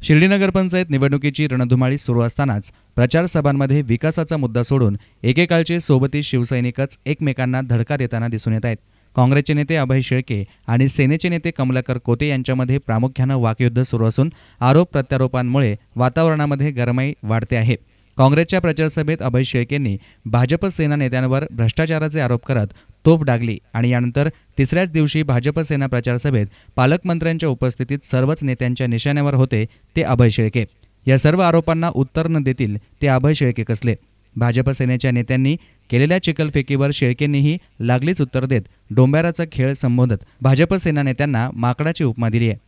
शिर्डी नगरपंचायत निवडणुकीची रणधुमाळी सुरू असतानाच प्रचार सभांमध्ये विकासाचा मुद्दा सोडून एकेकाळचे सोबती शिवसैनिकच एकमेकांना धडका देताना दिसून येत आहेत। काँग्रेसचे नेते अभय शेळके आणि सेनेचे नेते कमलाकर कोते यांच्यामध्ये प्रामुख्याने वाकयुद्ध सुरू असून आरोप प्रत्यारोपांमुळे वातावरणामध्ये गरमाई वाढते आहे। काँग्रेसच्या प्रचारसभेत अभय शेळकेंनी भाजप सेना नेत्यांवर भ्रष्टाचाराचे आरोप करत तोफ डागली आणि यानंतर तिसऱ्याच दिवशी भाजप सेना प्रचारसभेत पालकमंत्र्यांच्या उपस्थितीत सर्वच नेत्यांच्या निशाण्यावर होते ते अभय शेळके। या सर्व आरोपांना उत्तर न देतील ते अभय शेळके कसले। भाजप सेनेच्या नेत्यांनी केलेल्या चिखलफेकीवर शेळकेंनीही लागलीच उत्तर देत डोंबाराचा खेळ संबोधत भाजप सेना नेत्यांना माकडाची उपमा दिली आहे।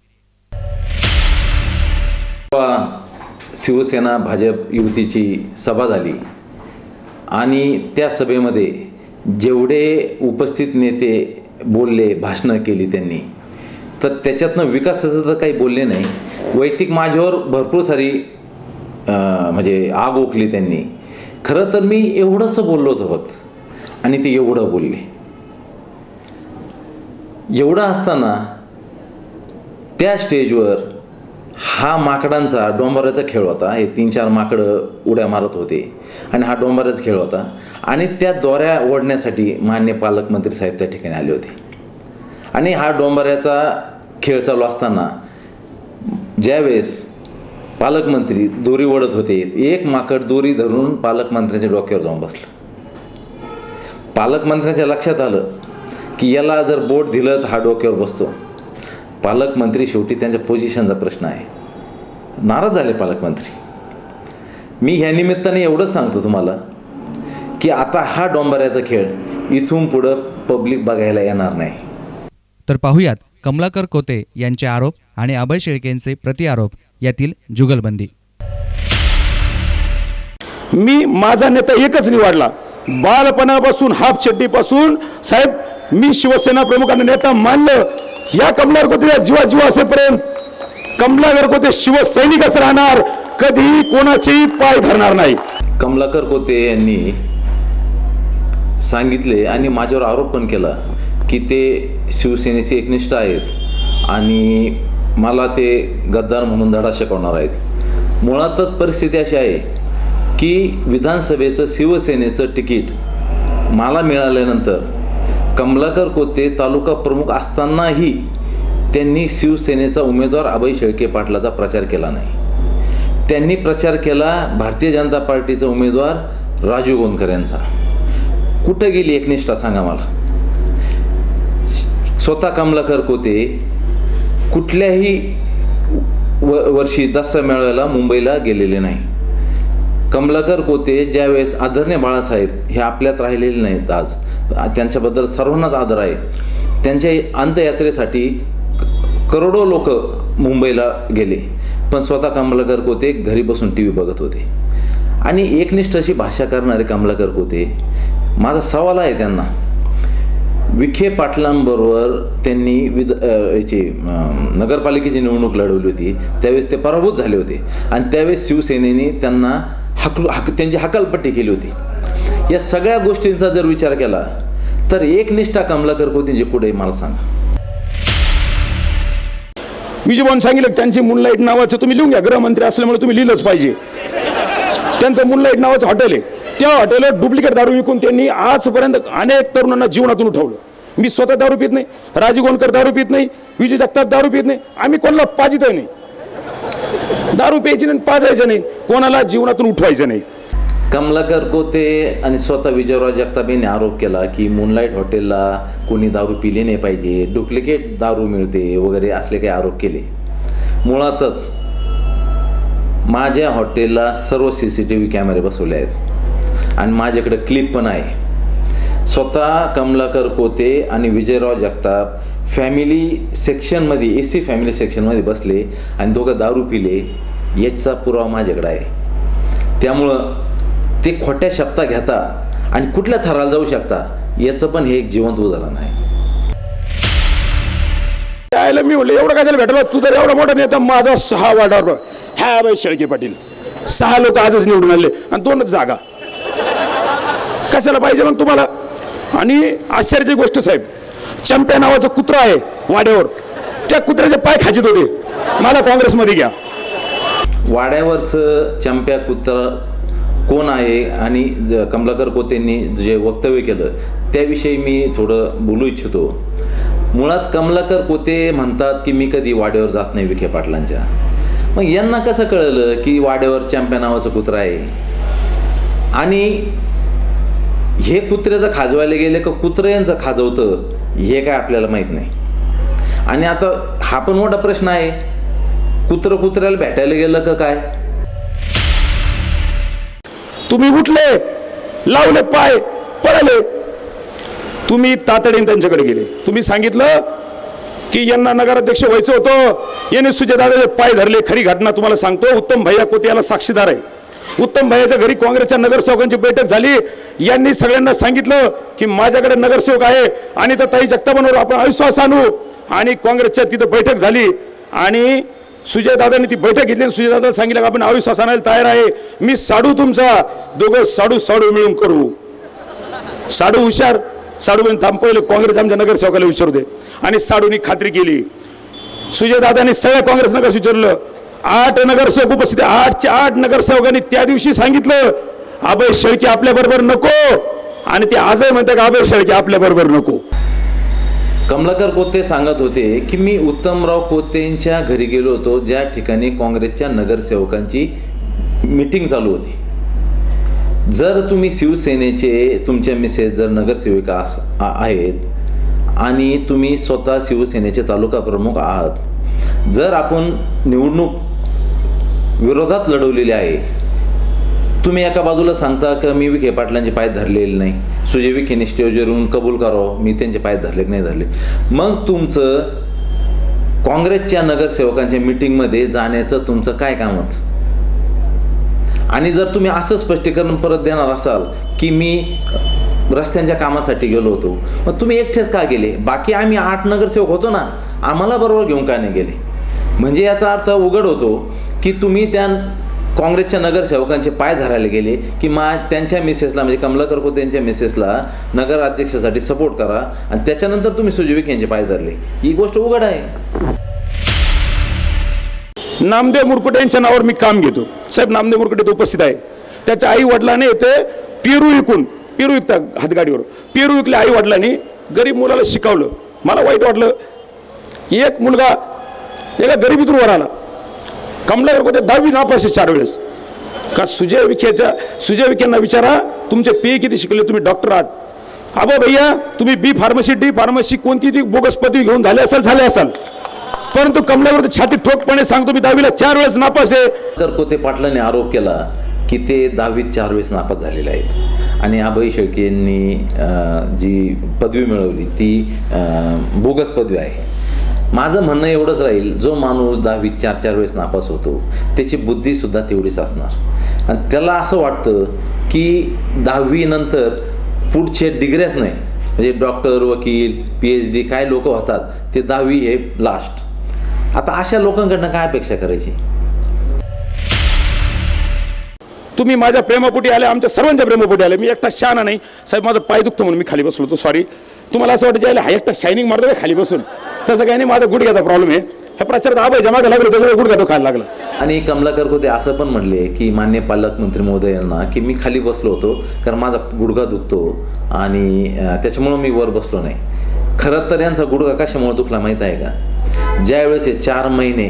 शिवसेना भाजप युतीची सभा झाली आणि त्या सभेमध्ये जेवढे उपस्थित नेते बोलले, भाषणं केली त्यांनी, तर त्याच्यातनं विकासाचं तर काही बोलले नाही। वैयक्तिक माझ्यावर भरपूर सारी म्हणजे आग ओकली त्यांनी। खरं तर मी एवढंसं बोललो होतो फक्त, आणि ते एवढं बोलले। एवढं असताना त्या स्टेजवर हा माकडांचा डोंबराचा खेळ होता। हे 3-4 माकडं उड्या मारत होते आणि हा डोंबराचा खेळ होता आणि त्या दोऱ्या ओढण्यासाठी माननीय पालकमंत्री साहेब त्या ठिकाणी आले होते। आणि हा डोंबऱ्याचा खेळ चालू असताना ज्यावेळेस पालकमंत्री दोरी ओढत होते, एक माकड दोरी धरून पालकमंत्र्यांच्या डोक्यावर जाऊन बसलं। पालकमंत्र्यांच्या लक्षात आलं की याला जर बोट दिलं तर हा डोक्यावर बसतो। पालकमंत्री शेवटी त्यांच्या पोझिशनचा प्रश्न आहे, नाराज झाले पालकमंत्री। मी ह्या निमित्ताने एवढंच सांगतो तुम्हाला की आता हा डोंबऱ्याचा खेळ इथून पुढं पब्लिक बघायला येणार नाही। तर पाहूयात कमलाकर कोते यांचे आरोप आणि अभय शेळकेंचे प्रतिआरोप यातील जुगलबंदी। मी माझा नेता एकच निवडला, बालपणापासून हाफ चड्डीपासून साहेब मी शिवसेना प्रमुखांना नेता मानलं। या कमलाकर कोते जीवा असेपर्यंत कमलाकर कोते शिवसैनिकच राहणार, कधी कोणाचेही पाय धरणार नाही। कमलाकर कोते यांनी सांगितले आणि माझ्यावर आरोप पण केला की ते शिवसेनेचे एकनिष्ठ आहेत आणि मला ते गद्दार म्हणून धडा शिकवणार आहेत। मुळातच परिस्थिती अशी आहे की विधानसभेचं शिवसेनेचं तिकीट मला मिळाल्यानंतर कमलाकर कोते तालुका प्रमुख असतानाही त्यांनी शिवसेनेचा उमेदवार अभय शेळके पाटलाचा प्रचार केला नाही। त्यांनी प्रचार केला भारतीय जनता पार्टीचा उमेदवार राजू गोंदकर यांचा। कुठं गेली एकनिष्ठा सांगा मला। स्वतः कमलाकर कोते कुठल्याही वर्षी दसरा मेळाव्याला मुंबईला गेलेले नाही। कमलाकर कोते ज्यावेळेस आदरणीय बाळासाहेब हे आपल्यात राहिलेले नाहीत, आज त्यांच्याबद्दल सर्वांनाच आदर आहे, त्यांच्या अंत्ययात्रेसाठी करोडो लोक मुंबईला गेले, पण स्वतः कमलाकर कोते घरी बसून TV बघत होते। आणि एकनिष्ठ अशी भाषा करणारे कमलाकर कोते, माझा सवाल आहे त्यांना, विखे पाटलांबरोबर त्यांनी याची नगरपालिकेची निवडणूक लढवली होती, त्यावेळेस ते पराभूत झाले होते आणि त्यावेळेस शिवसेनेने त्यांना त्यांची हकालपट्टी केली होती। या सगळ्या गोष्टींचा जर विचार केला तर एकनिष्ठा कमलाकर कोतेंची कुठे मला सांगा। विजयभाऊन सांगितलं त्यांचे मूनलाईट नावाचं तुम्ही लिहून घ्या, गृहमंत्री असल्यामुळे तुम्ही लिहिलंच पाहिजे। त्यांचं मूनलाईट नावाचं हॉटेल आहे, त्या हॉटेलवर डुप्लिकेट दारू विकून त्यांनी आजपर्यंत अनेक तरुणांना जीवनातून उठवलं। मी स्वतः दारू पित नाही, राजू गोंदकर दारू पित नाही, विजय जगताप दारू पित नाही, आम्ही कोणाला पाजित नाही, दारू प्यायची नाही, पाजायचं नाही, कोणाला जीवनातून उठवायचं नाही। कमलाकर कोते आणि स्वतः विजयराव जगताप यांनी आरोप केला की मूनलाईट हॉटेलला कोणी दारू पिली नाही पाहिजे, डुप्लिकेट दारू मिळते वगैरे असले काही आरोप केले। मुळातच माझ्या हॉटेलला सर्व CCTV कॅमेरे बसवले आहेत आणि माझ्याकडे क्लिप पण आहे। स्वतः कमलाकर कोते आणि विजयराव जगताप फॅमिली सेक्शनमध्ये AC फॅमिली सेक्शनमध्ये बसले आणि दोघं दारू पिले, याचा पुरावा माझ्याकडे आहे। त्यामुळं ते खोट्या शब्दा घेता आणि कुठल्या थराला जाऊ शकता याचं पण हे एक जिवंत उदाहरण आहे। त्याला मी म्हणलं एवढं कशाला भेटला, तू तर एवढा मोठा नेता, माझा 6 वार्डावर ह्या अभय शेळके पाटील 6 लोक आजच निवडून आले आणि 2च जागा कशाला पाहिजे मग तुम्हाला। आणि आश्चर्याची गोष्ट साहेब, चंप्या नावाचा कुत्रा आहे वाड्यावर, त्या कुत्र्याचे पाय खाचित होते, मला काँग्रेसमध्ये घ्या। वाड्यावरचं चंप्या कुत्रा कोण आहे आणि कमलाकर कोतेंनी जे वक्तव्य केलं त्याविषयी मी थोडं बोलू इच्छितो. मुळात कमलाकर कोते म्हणतात की मी कधी वाड्यावर जात नाही विखे पाटलांच्या. मग यांना कसं कळलं की वाड्यावर चंप्या नावाचं कुत्रा आहे आणि हे कुत्र्याचं खाजवायला गेले का कुत्रं यांचं खाजवतं हे काय आपल्याला माहीत नाही. आणि आता हा पण मोठा प्रश्न आहे, कुत्र्याला भेटायला गेलं का काय? तुम्ही उठले, लावले पाय, पळाले. तुम्ही तातडीने त्यांच्याकडे गेले. तुम्ही सांगितलं की यांना नगराध्यक्ष व्हायचं होतं, याने सुजयदादाचे पाय धरले. खरी घटना तुम्हाला सांगतो, उत्तम भैया कोते याला साक्षीदार आहे. उत्तम भैयाच्या घरी काँग्रेसच्या नगरसेवकांची बैठक झाली. यांनी सगळ्यांना सांगितलं की माझ्याकडे नगरसेवक आहे आणि तर ताई जगतापांवर आपण अविश्वास आणू. आणि काँग्रेसच्या तिथं बैठक झाली आणि सुजयदादांनी ती बैठक घेतली. सुजयदादा सांगितलं की आपण अविश्वास आणायला तयार आहे. मी साडू तुमचा, दोघं साडू मिळून करू. साडू हुशार, साडू म्हणून थांब पहिलं काँग्रेस आमच्या नगरसेवकाला विचारू दे. आणि साडूनी खात्री केली. सुजयदादांनी सगळ्या काँग्रेस नगरसेवक विचारलं. 8 नगरसेवक उपस्थित, 8च्या 8 नगरसेवकांनी त्या दिवशी सांगितलं अभय शेळके आपल्या बरोबर नको. आणि ते आजही म्हणतात का अभय शेळके आपल्या बरोबर नको. कमलाकर कोते सांगत होते की मी उत्तमराव कोतेंच्या घरी गेलो होतो ज्या ठिकाणी काँग्रेसच्या नगरसेवकांची मीटिंग चालू होती. जर तुम्ही शिवसेनेचे तुमच्या मिसेस जर नगरसेविका आहेत आणि तुम्ही स्वतः शिवसेनेचे तालुका प्रमुख आहात, जर आपण निवडणूक विरोधात लढवलेली आहे, तुम्ही एका बाजूला सांगता का मी विखे पाटलांचे पाय धरलेले नाही, सुजय विखेने स्टेजवर येऊन कबूल करावं मी त्यांचे पाय धरले की नाही धरले. मग तुमचं काँग्रेसच्या नगरसेवकांच्या मीटिंगमध्ये जाण्याचं तुमचं काय काम होतं? आणि जर तुम्ही असं स्पष्टीकरण परत देणार असाल की मी रस्त्यांच्या कामासाठी गेलो होतो, मग तुम्ही एकटेच का गेले? बाकी आम्ही 8 नगरसेवक होतो ना, आम्हाला बरोबर घेऊन का नाही गेले? म्हणजे याचा अर्थ उघड होतो की तुम्ही त्या काँग्रेसच्या नगरसेवकांचे पाय धरायला गेले की त्यांच्या मिसेसला म्हणजे कमलाकर कोते यांच्या मिसेसला नगराध्यक्षासाठी सपोर्ट करा आणि त्याच्यानंतर तुम्ही सुजय विखे यांचे पाय धरले. ही गोष्ट उघड आहे. नामदेव मुरकुटे यांच्या नावावर मी काम घेतो. साहेब नामदेव मुरकुटे उपस्थित आहे. त्याच्या आई वडिलांनी इथे पेरू विकता हातगाडीवर पेरू विकले. आई वडिलांनी गरीब मुलाला शिकवलं. मला वाईट वाटलं की एक मुलगा एका गरिबीतून वर आला. कमलाकर कोते 10वी नापास 4 वेळेस. का सुजय विखेंना विचारा तुमचे पे किती शिकले, तुम्ही डॉक्टर आहात. अबो भैया तुम्ही बी फार्मसी डी फार्मसी कोणती ती बोगस पदवी घेऊन झाले असाल, परंतु कमलाकर छाती ठोकपणे सांगतो मी 10वीला 4 वेळेस नापास आहे. कोते पाटलांनी आरोप केला की ते 10वीत 4 वेळेस नापास झालेले आहेत आणि अभय शेळके यांनी जी पदवी मिळवली ती बोगस पदवी आहे. माझं म्हणणं एवढंच राहील, जो माणूस 10वीत 4 वेळेस नापास होतो त्याची बुद्धीसुद्धा तेवढीच असणार आणि त्याला असं वाटतं की 10वी नंतर पुढचे डिग्र्याच नाही, म्हणजे डॉक्टर वकील PhD काय लोक होतात ते 10वी हे लास्ट. आता अशा लोकांकडनं काय अपेक्षा करायची? तुम्ही माझ्या प्रेमापोटी आले, आमच्या सर्वांच्या प्रेमापोटी आले. मी एकटा शहाणा नाही साहेब, माझा पाय दुखतो म्हणून मी खाली बसलो होतो. सॉरी. तुम्हाला असं वाटतं जायला हा एकटा शायनिंग मारतो का खाली बसून? तसं काही नाही, माझा गुडघ्याचा प्रॉब्लेम आहे. ह्या प्रचारात आबाई जमा लागलो त्याच्यामुळे गुडघा तो खायला लागला. आणि कमलाकर कोते असं पण म्हणले की माननीय पालकमंत्री महोदयांना की मी खाली बसलो होतो कारण माझा गुडघा दुखतो आणि त्याच्यामुळं मी वर बसलो नाही. खरं तर यांचा गुडघा कशामुळे दुखला माहीत आहे का? ज्यावेळेस हे 4 महिने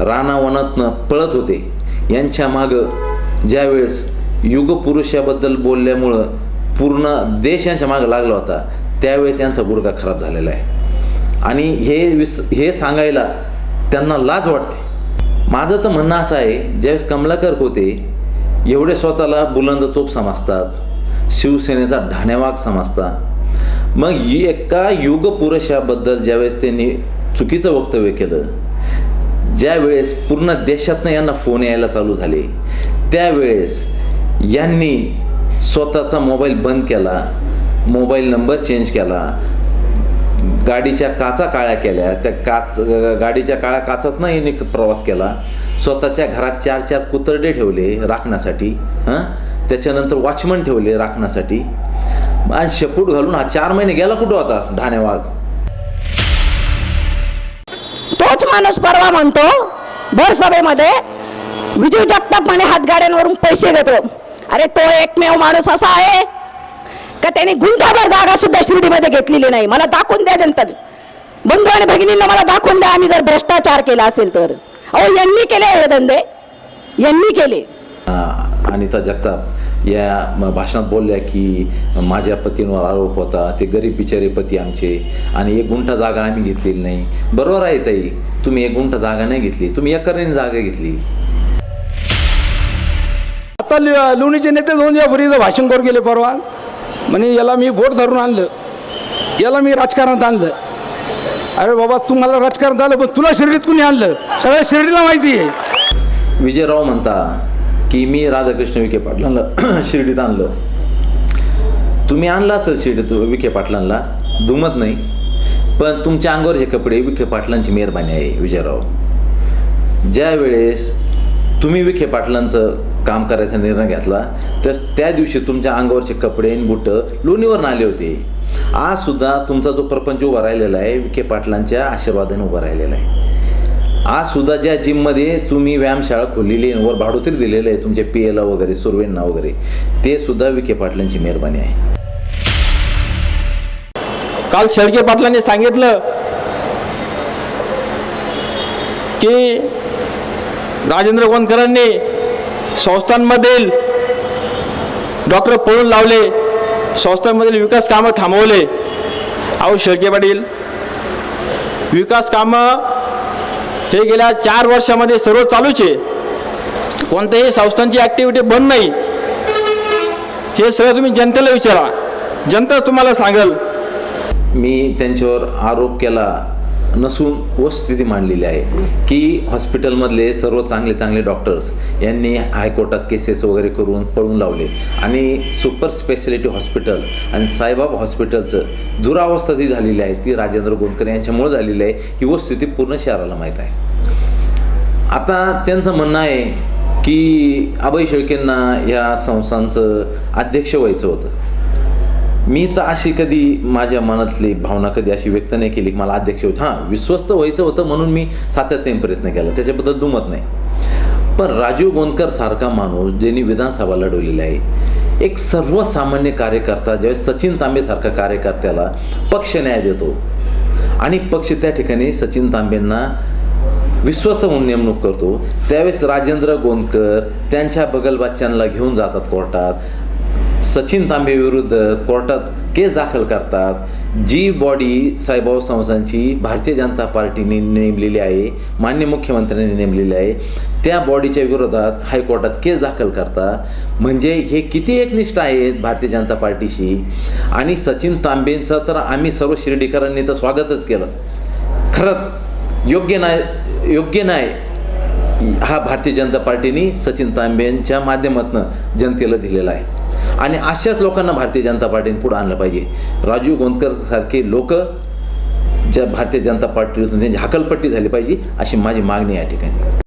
रानावनातनं पळत होते, यांच्या मागं ज्यावेळेस युगपुरुषाबद्दल बोलल्यामुळं पूर्ण देश यांच्या मागं लागला होता, त्यावेळेस यांचा गुडघा खराब झालेला आहे. आणि हे सांगायला त्यांना लाज वाटते. माझं तर म्हणणं असं आहे, ज्यावेळेस कमलाकर कोते एवढे स्वतःला बुलंद तोप समजतात, शिवसेनेचा ढाण्यावाग समजतात, मग एका युगपुरुषाबद्दल ज्यावेळेस त्यांनी चुकीचं वक्तव्य केलं, ज्यावेळेस पूर्ण देशातनं यांना फोन यायला चालू झाले, त्यावेळेस यांनी स्वतःचा मोबाईल बंद केला, मोबाईल नंबर चेंज केला, गाडीच्या काचा काळ्या केल्या, त्या गाडीच्या काळ्या काचातनं यांनी प्रवास केला, स्वतःच्या घरात 4 कुतरडे ठेवले राखण्यासाठी, त्याच्यानंतर वॉचमन ठेवले राखण्यासाठी, आणि शेपूट घालून हा 4 महिने गेला कुठं होता ढाण्यावाग? तोच माणूस परवा म्हणतो भर सभेमध्ये विजू जगताप म्हणे हातगाड्यांवरून पैसे घेतो. अरे तो एकमेव माणूस असा आहे का त्याने गुंठाभर जागा सुद्धा शिर्डीमध्ये घेतलेली नाही. मला दाखवून द्या जनता, बंधू आणि भगिनींना मला दाखवून द्या आम्ही जर भ्रष्टाचार केला असेल तर. अहो यांनी केले हे धंदे, यांनी केले. अनिता जगताप या भाषणात बोलल्या की माझ्या पतींवर आरोप होता, ते गरीब बिचारे पती आमचे, आणि 1 गुंठा जागा आम्ही घेतलेली नाही. बरोबर आहे ताई, तुम्ही 1 गुंठा जागा नाही घेतली, तुम्ही एकरने जागा घेतली. आता लोणीचे नेते जाऊन या फरीचं भाषण करून गेले परवा, म्हणे याला मी बोट धरून आणलं, याला मी राजकारणात आणलं. अरे बाबा तू मला राजकारणात आलं, पण तुला शिर्डीत कुणी आणलं? सगळ्या शिर्डीला माहिती आहे. विजयराव म्हणता की मी राधाकृष्ण विखे पाटलांना शिर्डीत आणलं. तुम्ही आणलं असेल शिर्डीत विखे पाटलांना, दुमत नाही, पण तुमच्या अंगावरचे कपडे विखे पाटलांची मेहरबानी आहे. विजयराव, ज्या वेळेस तुम्ही विखे पाटलांचं काम करायचा निर्णय घेतला तर त्या दिवशी तुमच्या अंगावरचे कपडे आणि बुटं लोणीवर आले होते. आज सुद्धा तुमचा जो प्रपंच उभा राहिलेला आहे विखे पाटलांच्या आशीर्वादाने उभा राहिलेला आहे. आज सुद्धा ज्या जिममध्ये तुम्ही व्यायामशाळा खोललेली आहे, वर भाडोतरी दिलेलं आहे तुमच्या PA ला वगैरे, सुरवेंना वगैरे, ते सुद्धा विखे पाटलांची मेहरबानी आहे. काल शेळके पाटलांनी सांगितलं की राजेंद्र गोंदकरांनी संस्थांमधील डॉक्टर पळून लावले, संस्थांमधील विकास कामं थांबवले. अहो शेळके पाटील, विकास कामं हे गेल्या 4 वर्षामध्ये सर्व चालूच आहे. कोणत्याही संस्थांची ॲक्टिव्हिटी बंद नाही. हे सगळं तुम्ही जनतेला विचारा, जनता तुम्हाला सांगेल. मी त्यांच्यावर आरोप केला नसून वस्तुस्थिती मांडलेली आहे की हॉस्पिटलमधले सर्व चांगले चांगले डॉक्टर्स यांनी हायकोर्टात केसेस वगैरे करून पळून लावले, आणि सुपर स्पेशालिटी हॉस्पिटल आणि साईबाबा हॉस्पिटलचं दुरावस्था जी झालेली आहे ती राजेंद्र गोंदकर यांच्यामुळे झालेली आहे. ही वस्तुस्थिती पूर्ण शहराला माहीत आहे. आता त्यांचं म्हणणं आहे की अभय शेळकेंना या संस्थांचं अध्यक्ष व्हायचं होतं. मी तर अशी कधी माझ्या मनातली भावना कधी अशी व्यक्त नाही केली की मला अध्यक्ष व्हायचं. हां, विश्वस्त व्हायचं होतं म्हणून मी सातत्याने प्रयत्न केला, त्याच्याबद्दल दुमत नाही. पण राजीव गोंदकर सारखा माणूस ज्यांनी विधानसभा लढवलेला आहे, एक सर्वसामान्य कार्यकर्ता ज्यावेळेस सचिन तांबेसारखा कार्यकर्त्याला पक्ष न्याय देतो आणि पक्ष त्या ठिकाणी सचिन तांबेंना विश्वस्त म्हणून नेमणूक करतो, त्यावेळेस राजेंद्र गोंदकर त्यांच्या बगलबाच्यांना घेऊन जातात कोर्टात, सचिन तांबे विरुद्ध कोर्टात केस दाखल करतात. जी बॉडी साईबाबा संस्थांची भारतीय जनता पार्टीने नेमलेली आहे, माननीय मुख्यमंत्र्यांनी नेमलेली आहे, त्या बॉडीच्या विरोधात हायकोर्टात केस दाखल करतात. म्हणजे हे किती एकनिष्ठ आहेत भारतीय जनता पार्टीशी. आणि सचिन तांबेंचं तर आम्ही सर्व शिर्डीकरांनी तर स्वागतच केलं. खरंच योग्य नाही हा भारतीय जनता पार्टीने सचिन तांबेंच्या माध्यमातून जनतेला दिलेला आहे. आणि अशाच लोकांना भारतीय जनता पार्टीने पुढे आणलं पाहिजे. राजीव गोंदकर सारखे लोक ज्या भारतीय जनता पार्टीतून त्यांची हकलपट्टी झाली पाहिजे अशी माझी मागणी आहे या ठिकाणी.